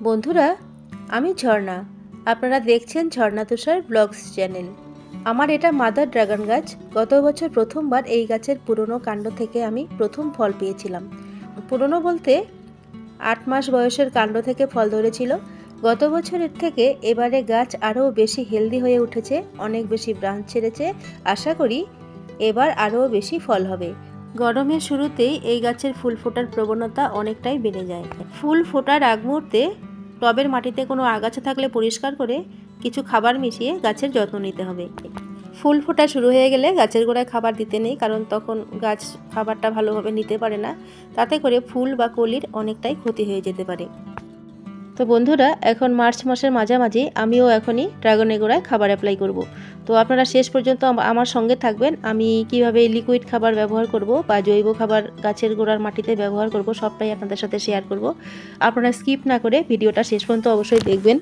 বন্ধুরা, আমি ঝর্ণা। আপনারা দেখছেন ঝর্ণা তুষার ব্লগস চ্যানেল। আমার এটা মাদার ড্রাগন গাছ। গত বছর প্রথমবার এই গাছের পুরনো কাণ্ড থেকে আমি প্রথম ফল পেয়েছিলাম। পুরনো বলতে 8 মাস বয়সের কাণ্ড থেকে ফল ধরেছিল। গত বছরের থেকে এবারে গাছ আরও বেশি হেলদি হয়ে উঠেছে, অনেক বেশি ব্রাঞ্চ ছেড়েছে। আশা করি এবার আরও বেশি ফল হবে। গরমের শুরুতেই এই গাছের ফুল ফোটার প্রবণতা অনেকটাই বেড়ে যায়। ফুল ফোটার আগ মুহূর্তে টবের মাটিতে কোনো আগাছা থাকলে পরিষ্কার করে কিছু খাবার মিশিয়ে গাছের যত্ন নিতে হবে। ফুল ফোটা শুরু হয়ে গেলে গাছের গোড়ায় খাবার দিতে নেই, কারণ তখন গাছ খাবারটা ভালোভাবে নিতে পারে না। তাতে করে ফুল বা কলির অনেকটাই ক্ষতি হয়ে যেতে পারে। তো বন্ধুরা, এখন মার্চ মাসের মাঝামাঝি আমিও এখনই ড্রাগনের গোড়ায় খাবার অ্যাপ্লাই করব। তো আপনারা শেষ পর্যন্ত আমার সঙ্গে থাকবেন। আমি কিভাবে লিকুইড খাবার ব্যবহার করব বা জৈব খাবার গাছের গোড়ার মাটিতে ব্যবহার করব, সবটাই আপনাদের সাথে শেয়ার করব। আপনারা স্কিপ না করে ভিডিওটা শেষ পর্যন্ত অবশ্যই দেখবেন।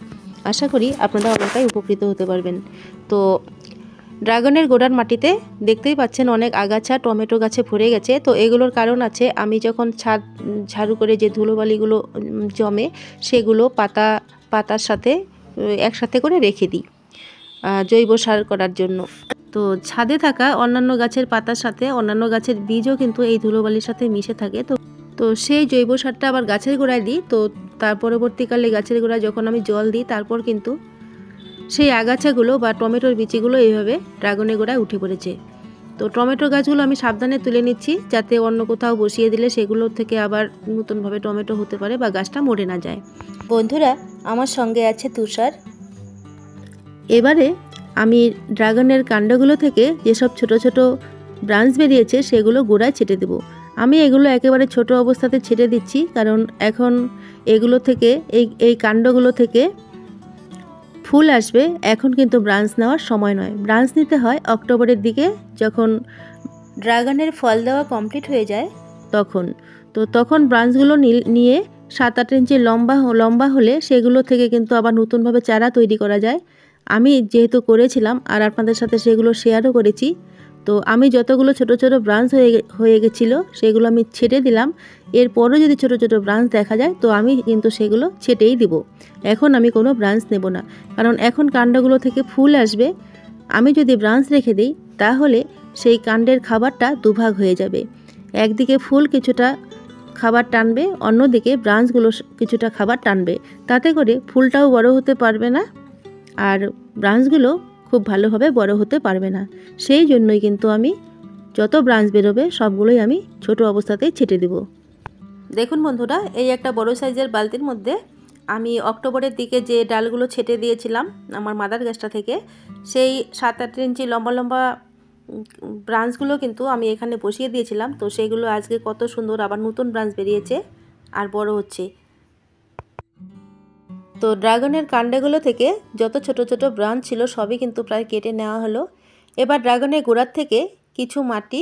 আশা করি আপনারা অনেকটাই উপকৃত হতে পারবেন। তো ড্রাগনের গোড়ার মাটিতে দেখতেই পাচ্ছেন অনেক আগাছা টমেটো গাছে ভরে গেছে। তো এগুলোর কারণ আছে, আমি যখন ছাদ ঝাড়ু করে যে ধুলোবালিগুলো জমে সেগুলো পাতার সাথে একসাথে করে রেখে দিই জৈব সার করার জন্য। তো ছাদে থাকা অন্যান্য গাছের পাতার সাথে অন্যান্য গাছের বীজও কিন্তু এই ধুলোবালির সাথে মিশে থাকে। তো সেই জৈব সারটা আবার গাছের গোড়ায় দিই। তো তার পরবর্তীকালে গাছের গোড়ায় যখন আমি জল দিই, তারপর কিন্তু সেই আগাছাগুলো বা টমেটোর বিচিগুলো এইভাবে ড্রাগনের গোড়ায় উঠে পড়েছে। তো টমেটো গাছগুলো আমি সাবধানে তুলে নিচ্ছি, যাতে অন্য কোথাও বসিয়ে দিলে সেগুলোর থেকে আবার নতুনভাবে টমেটো হতে পারে বা গাছটা মরে না যায়। বন্ধুরা, আমার সঙ্গে আছে তুষার। এবারে আমি ড্রাগনের কাণ্ডগুলো থেকে যেসব ছোট ছোট ব্রাঞ্চ বেরিয়েছে সেগুলো গোড়ায় ছেটে দেব। আমি এগুলো একেবারে ছোট অবস্থাতে ছেটে দিচ্ছি, কারণ এখন এগুলো থেকে এই কাণ্ডগুলো থেকে ফুল আসবে। এখন কিন্তু ব্রাঞ্চ নেওয়ার সময় নয়। ব্রাঞ্চ নিতে হয় অক্টোবরের দিকে, যখন ড্রাগনের ফল দেওয়া কমপ্লিট হয়ে যায় তখন। তো তখন ব্রাঞ্চগুলো নিয়ে 7-8 ইঞ্চি লম্বা হলে সেগুলো থেকে কিন্তু আবার নতুনভাবে চারা তৈরি করা যায়। আমি যেহেতু করেছিলাম আর আপনাদের সাথে সেগুলো শেয়ারও করেছি। তো আমি যতগুলো ছোট ছোট ব্রাঞ্চ হয়ে গেছিলো সেগুলো আমি ছেটে দিলাম। এরপরও যদি ছোট ছোট ব্রাঞ্চ দেখা যায় তো আমি কিন্তু সেগুলো ছেটেই দিব। এখন আমি কোনো ব্রাঞ্চ নেব না, কারণ এখন কাণ্ডগুলো থেকে ফুল আসবে। আমি যদি ব্রাঞ্চ রেখে দিই তাহলে সেই কাণ্ডের খাবারটা দুভাগ হয়ে যাবে। একদিকে ফুল কিছুটা খাবার টানবে, অন্যদিকে ব্রাঞ্চগুলো কিছুটা খাবার টানবে। তাতে করে ফুলটাও বড় হতে পারবে না আর ব্রাঞ্চগুলো খুব ভালোভাবে বড় হতে পারবে না। সেই জন্যই কিন্তু আমি যত ব্রাঞ্চ বেরোবে সবগুলোই আমি ছোট অবস্থাতেই ছেটে দেব। দেখুন বন্ধুরা, এই একটা বড় সাইজের বালতির মধ্যে আমি অক্টোবরের দিকে যে ডালগুলো ছেটে দিয়েছিলাম আমার মাদার গাছটা থেকে, সেই 7-8 ইঞ্চি লম্বা লম্বা ব্রাঞ্চগুলো কিন্তু আমি এখানে বসিয়ে দিয়েছিলাম। তো সেগুলো আজকে কত সুন্দর আবার নতুন ব্রাঞ্চ বেরিয়েছে আর বড় হচ্ছে। তো ড্রাগনের কাণ্ডগুলো থেকে যত ছোট ছোট ব্রাঞ্চ ছিল সবই কিন্তু প্রায় কেটে নেওয়া হলো। এবার ড্রাগনের গোড়ার থেকে কিছু মাটি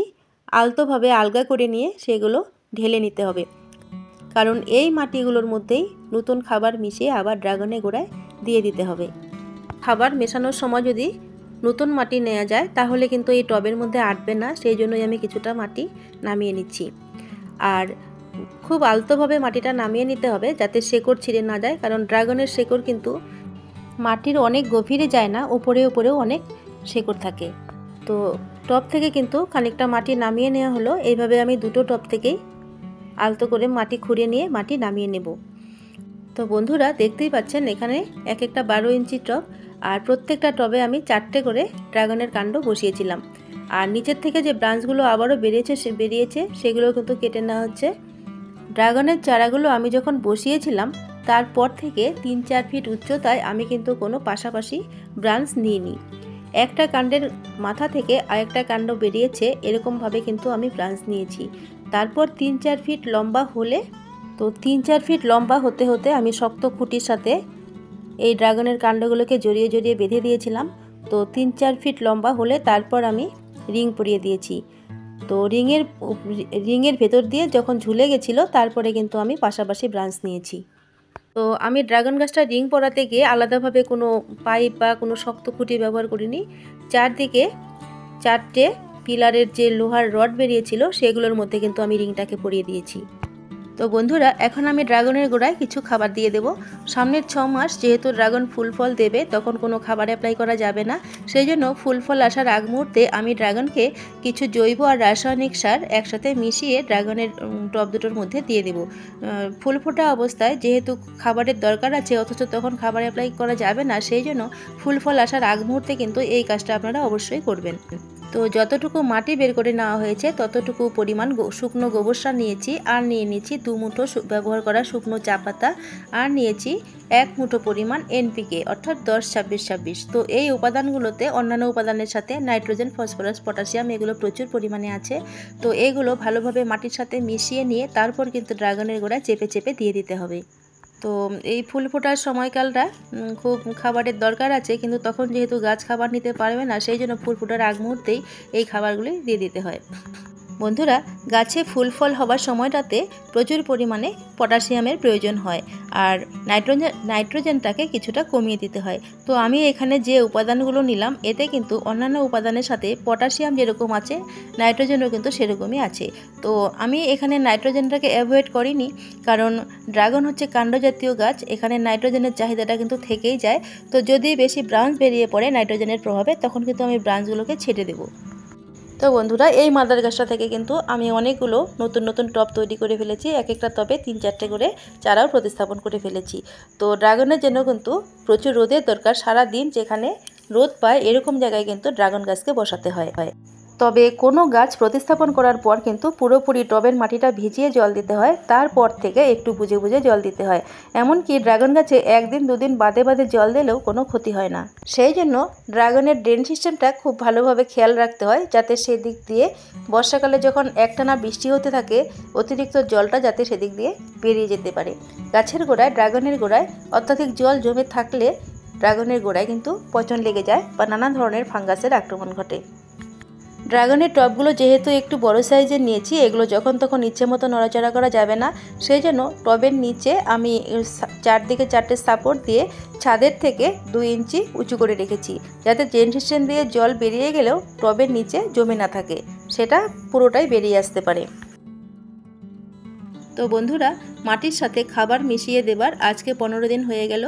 আলতোভাবে আলগা করে নিয়ে সেগুলো ঢেলে নিতে হবে, কারণ এই মাটিগুলোর মধ্যেই নতুন খাবার মিশিয়ে আবার ড্রাগনের গোড়ায় দিয়ে দিতে হবে। খাবার মেশানোর সময় যদি নতুন মাটি নেওয়া যায় তাহলে কিন্তু এই টবের মধ্যে আটবে না, সেই জন্যই আমি কিছুটা মাটি নামিয়ে নিচ্ছি। আর খুব আলতোভাবে মাটিটা নামিয়ে নিতে হবে যাতে শেকড় ছিঁড়ে না যায়, কারণ ড্রাগনের শেকড় কিন্তু মাটির অনেক গভীরে যায় না, উপরেও অনেক শেকড় থাকে। তো টব থেকে কিন্তু খানিকটা মাটি নামিয়ে নেওয়া হলো। এইভাবে আমি দুটো টব থেকেই আলতো করে মাটি খুঁড়ে নিয়ে মাটি নামিয়ে নেব। তো বন্ধুরা, দেখতেই পাচ্ছেন এখানে এক একটা 12 ইঞ্চি টব, আর প্রত্যেকটা টবে আমি 4টে করে ড্রাগনের কাণ্ড বসিয়েছিলাম। আর নিচের থেকে যে ব্রাঞ্চগুলো আবারও বেরিয়েছে সেগুলো কিন্তু কেটে নেওয়া হচ্ছে। ড্রাগনের চারাগুলো আমি যখন বসিয়েছিলাম তারপর থেকে 3-4 ফিট উচ্চতায় আমি কিন্তু কোনো পাশাপাশি ব্রাঞ্চ নিইনি। একটা কাণ্ডের মাথা থেকে আরেকটা কাণ্ড বেরিয়েছে এরকমভাবে কিন্তু আমি ব্রাঞ্চ নিয়েছি। তারপর 3-4 ফিট লম্বা হলে, তো 3-4 ফিট লম্বা হতে হতে আমি শক্ত খুঁটির সাথে এই ড্রাগনের কাণ্ডগুলোকে জড়িয়ে জড়িয়ে বেঁধে দিয়েছিলাম। তো 3-4 ফিট লম্বা হলে তারপর আমি রিং পরিয়ে দিয়েছি। তো রিংয়ের ভেতর দিয়ে যখন ঝুলে গেছিলো তারপরে কিন্তু আমি পাশাপাশি ব্রাঞ্চ নিয়েছি। তো আমি ড্রাগন গাছটা রিং পরাতে গিয়ে আলাদাভাবে কোনো পাইপ বা কোনো শক্ত খুঁটি ব্যবহার করিনি। চারদিকে 4টে পিলারের যে লোহার রড বেরিয়েছিল সেগুলোর মধ্যে কিন্তু আমি রিংটাকে পরিয়ে দিয়েছি। তো বন্ধুরা, এখন আমি ড্রাগনের গোড়ায় কিছু খাবার দিয়ে দেব। সামনের 6 মাস যেহেতু ড্রাগন ফুল ফল দেবে, তখন কোনো খাবার অ্যাপ্লাই করা যাবে না। সেই জন্য ফুল ফল আসার আগ মুহূর্তে আমি ড্রাগনকে কিছু জৈব আর রাসায়নিক সার একসাথে মিশিয়ে ড্রাগনের টব দুটোর মধ্যে দিয়ে দেব। ফুল ফোটা অবস্থায় যেহেতু খাবারের দরকার আছে, অথচ তখন খাবার অ্যাপ্লাই করা যাবে না, সেই জন্য ফুল ফল আসার আগ মুহূর্তে কিন্তু এই কাজটা আপনারা অবশ্যই করবেন। তো যতটুকু মাটি বের করে নেওয়া হয়েছে ততটুকু পরিমাণ শুকনো গোবর সার নিয়েছি, আর নিয়ে নিয়েছি 2 মুঠো ব্যবহার করা শুকনো চা পাতা, আর নিয়েছি 1 মুঠো পরিমাণ এনপিকে অর্থাৎ 10-26-26। তো এই উপাদানগুলোতে অন্যান্য উপাদানের সাথে নাইট্রোজেন, ফসফরাস, পটাশিয়াম এগুলো প্রচুর পরিমাণে আছে। তো এগুলো ভালোভাবে মাটির সাথে মিশিয়ে নিয়ে তারপর কিন্তু ড্রাগনের গোড়ায় চেপে চেপে দিয়ে দিতে হবে। তো এই ফুল ফোটার সময়কালটা খুব খাবারের দরকার আছে, কিন্তু তখন যেহেতু গাছ খাবার নিতে পারবে না, সেই জন্য ফুল ফোটার আগ মুহূর্তেই এই খাবারগুলি দিয়ে দিতে হয়। বন্ধুরা, গাছে ফুল ফল হবার সময়টাতে প্রচুর পরিমাণে পটাশিয়ামের প্রয়োজন হয়, আর নাইট্রোজেনটাকে কিছুটা কমিয়ে দিতে হয়। তো আমি এখানে যে উপাদানগুলো নিলাম, এতে কিন্তু অন্যান্য উপাদানের সাথে পটাশিয়াম যেরকম আছে, নাইট্রোজেনও কিন্তু সেরকমই আছে। তো আমি এখানে নাইট্রোজেনটাকে অ্যাভয়েড করিনি, কারণ ড্রাগন হচ্ছে কাণ্ডজাতীয় গাছ, এখানে নাইট্রোজেনের চাহিদাটা কিন্তু থেকেই যায়। তো যদি বেশি ব্রাঞ্চ বেরিয়ে পড়ে নাইট্রোজেনের প্রভাবে, তখন কিন্তু আমি ব্রাঞ্চগুলোকে ছেড়ে দেবো। তো বন্ধুরা, এই মাদার গাছটা থেকে কিন্তু আমি অনেকগুলো নতুন নতুন টব তৈরি করে ফেলেছি। এক একটা টবে 3-4টে করে চারাও প্রতিস্থাপন করে ফেলেছি। তো ড্রাগনের জন্য কিন্তু প্রচুর রোদের দরকার, সারা দিন যেখানে রোদ পায় এরকম জায়গায় কিন্তু ড্রাগন গাছকে বসাতে হয়। তবে কোনো গাছ প্রতিস্থাপন করার পর কিন্তু পুরোপুরি টবের মাটিটা ভিজিয়ে জল দিতে হয়, তারপর থেকে একটু বুঝে বুঝে জল দিতে হয়। এমনকি ড্রাগন গাছে 1-2 দিন বাদে বাদে জল দিলেও কোনো ক্ষতি হয় না। সেই জন্য ড্রাগনের ড্রেন সিস্টেমটা খুব ভালোভাবে খেয়াল রাখতে হয়, যাতে সেদিক দিয়ে বর্ষাকালে যখন একটানা বৃষ্টি হতে থাকে, অতিরিক্ত জলটা যাতে সেদিক দিয়ে বেরিয়ে যেতে পারে। গাছের গোড়ায়, ড্রাগনের গোড়ায় অত্যাধিক জল জমে থাকলে ড্রাগনের গোড়ায় কিন্তু পচন লেগে যায় বা নানা ধরনের ফাঙ্গাসের আক্রমণ ঘটে। ড্রাগনের টবগুলো যেহেতু একটু বড় সাইজের নিয়েছি, এগুলো যখন তখন ইচ্ছে মতো নড়াচড়া করা যাবে না। সেই জন্য টবের নিচে আমি চারদিকে 4টে সাপোর্ট দিয়ে ছাদের থেকে 2 ইঞ্চি উঁচু করে রেখেছি, যাতে ড্রেন সিস্টেম দিয়ে জল বেরিয়ে গেলেও টবের নিচে জমে না থাকে, সেটা পুরোটাই বেরিয়ে আসতে পারে। তো বন্ধুরা, মাটির সাথে খাবার মিশিয়ে দেবার আজকে 15 দিন হয়ে গেল।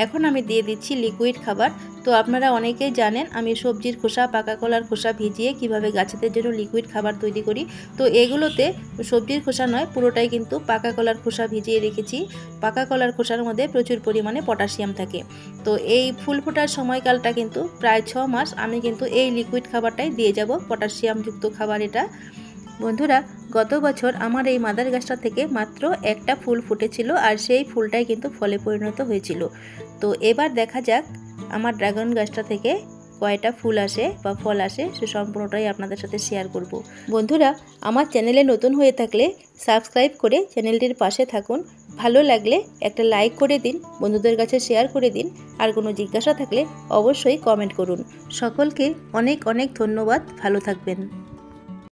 এখন আমি দিয়ে দিচ্ছি লিকুইড খাবার। তো আপনারা অনেকেই জানেন আমি সবজির খোসা, পাকা কলার খোসা ভিজিয়ে কিভাবে গাছেদের জন্য লিকুইড খাবার তৈরি করি। তো এগুলোতে সবজির খোসা নয়, পুরোটাই কিন্তু পাকা কলার খোসা ভিজিয়ে রেখেছি। পাকা কলার খোসার মধ্যে প্রচুর পরিমাণে পটাশিয়াম থাকে। তো এই ফুল ফোটার সময়কালটা কিন্তু প্রায় 6 মাস আমি কিন্তু এই লিকুইড খাবারটাই দিয়ে যাব, পটাশিয়ামযুক্ত খাবার এটা। বন্ধুরা, গত বছর আমার এই মাদার গাছটা থেকে মাত্র একটা ফুল ফুটেছিল, আর সেই ফুলটাই কিন্তু ফলে পরিণত হয়েছিল। তো এবার দেখা যাক আমার ড্রাগন গাছটা থেকে কয়টা ফুল আসে বা ফল আসে, সে সম্পূর্ণটাই আপনাদের সাথে শেয়ার করব। বন্ধুরা, আমার চ্যানেলে নতুন হয়ে থাকলে সাবস্ক্রাইব করে চ্যানেলটির পাশে থাকুন। ভালো লাগলে একটা লাইক করে দিন, বন্ধুদের কাছে শেয়ার করে দিন, আর কোনো জিজ্ঞাসা থাকলে অবশ্যই কমেন্ট করুন। সকলকে অনেক অনেক ধন্যবাদ, ভালো থাকবেন।